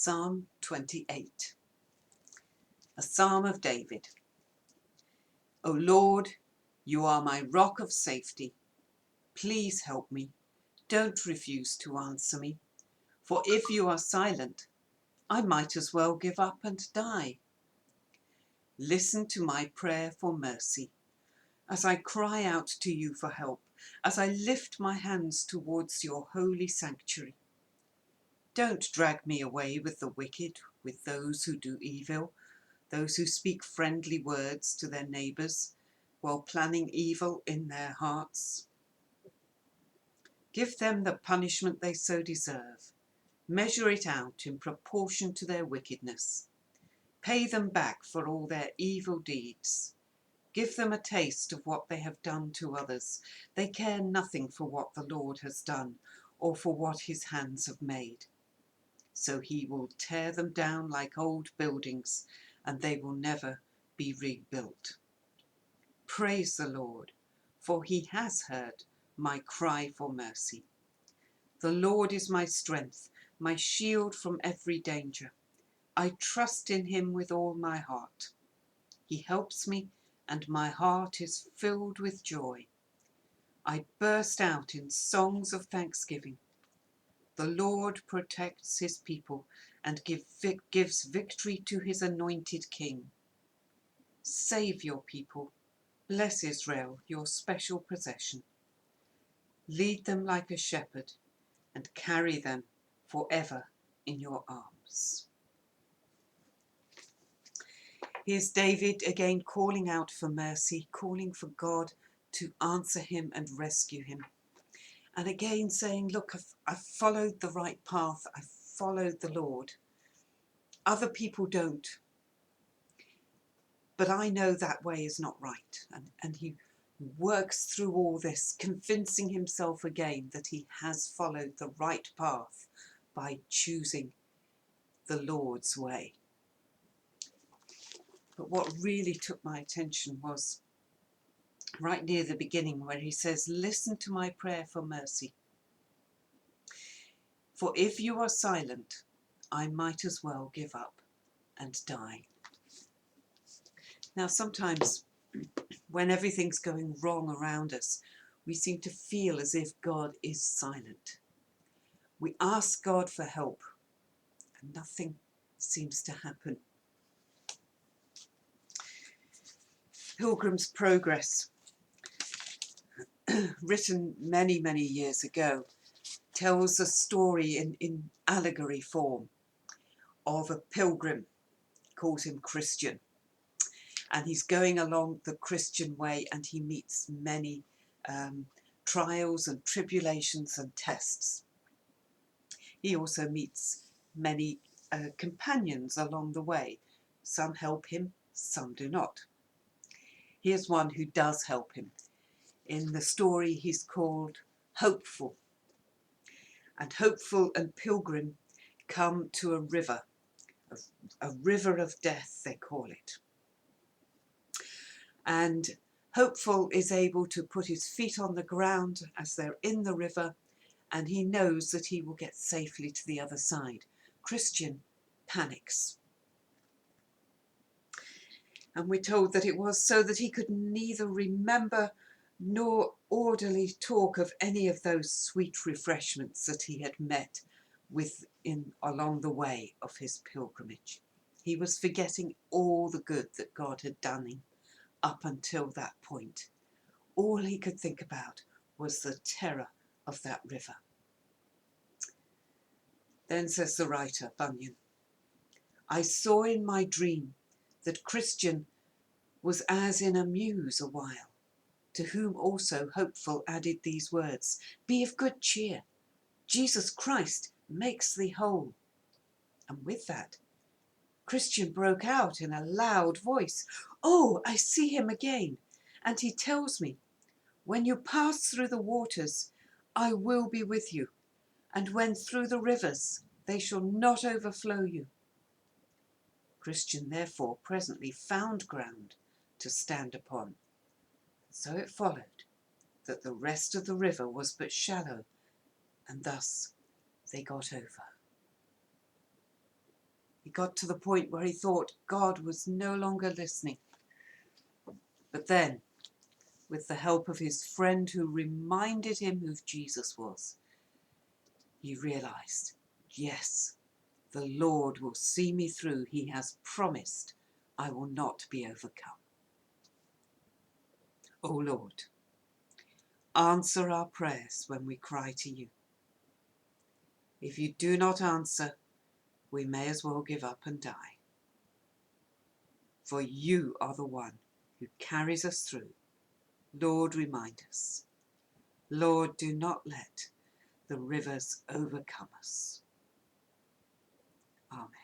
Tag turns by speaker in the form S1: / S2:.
S1: Psalm 28, a psalm of David. O Lord, you are my rock of safety. Please help me. Don't refuse to answer me. For if you are silent, I might as well give up and die. Listen to my prayer for mercy, as I cry out to you for help, as I lift my hands towards your holy sanctuary. Don't drag me away with the wicked, with those who do evil, those who speak friendly words to their neighbours while planning evil in their hearts. Give them the punishment they so deserve. Measure it out in proportion to their wickedness. Pay them back for all their evil deeds. Give them a taste of what they have done to others. They care nothing for what the Lord has done or for what his hands have made. So he will tear them down like old buildings, and they will never be rebuilt. Praise the Lord, for he has heard my cry for mercy. The Lord is my strength, my shield from every danger. I trust in him with all my heart. He helps me, and my heart is filled with joy. I burst out in songs of thanksgiving. The Lord protects his people and gives victory to his anointed king. Save your people. Bless Israel, your special possession. Lead them like a shepherd and carry them forever in your arms. Here's David again calling out for mercy, calling for God to answer him and rescue him. And again saying, look, I've followed the right path. I've followed the Lord. Other people don't. But I know that way is not right. And he works through all this, convincing himself again that he has followed the right path by choosing the Lord's way. But what really took my attention was right near the beginning where he says, listen to my prayer for mercy. For if you are silent, I might as well give up and die. Now, sometimes when everything's going wrong around us, we seem to feel as if God is silent. We ask God for help and nothing seems to happen. Pilgrim's Progress, written many, many years ago, tells a story in allegory form of a pilgrim, calls him Christian. And he's going along the Christian way and he meets many trials and tribulations and tests. He also meets many companions along the way. Some help him, some do not. Here's one who does help him. In the story he's called Hopeful. And Hopeful and Pilgrim come to a river of death they call it. And Hopeful is able to put his feet on the ground as they're in the river, and he knows that he will get safely to the other side. Christian panics. And we're told that it was so that he could neither remember nor orderly talk of any of those sweet refreshments that he had met with along the way of his pilgrimage. He was forgetting all the good that God had done him up until that point. All he could think about was the terror of that river. Then says the writer, Bunyan, I saw in my dream that Christian was as in a muse a while, to whom also Hopeful added these words, be of good cheer, Jesus Christ makes thee whole. And with that, Christian broke out in a loud voice, oh, I see him again, and he tells me, when you pass through the waters, I will be with you, and when through the rivers, they shall not overflow you. Christian therefore presently found ground to stand upon. So it followed that the rest of the river was but shallow, and thus they got over. He got to the point where he thought God was no longer listening. But then, with the help of his friend who reminded him who Jesus was, he realized, yes, the Lord will see me through. He has promised I will not be overcome. O Lord, answer our prayers when we cry to you. If you do not answer, we may as well give up and die. For you are the one who carries us through. Lord, remind us. Lord, do not let the rivers overcome us. Amen.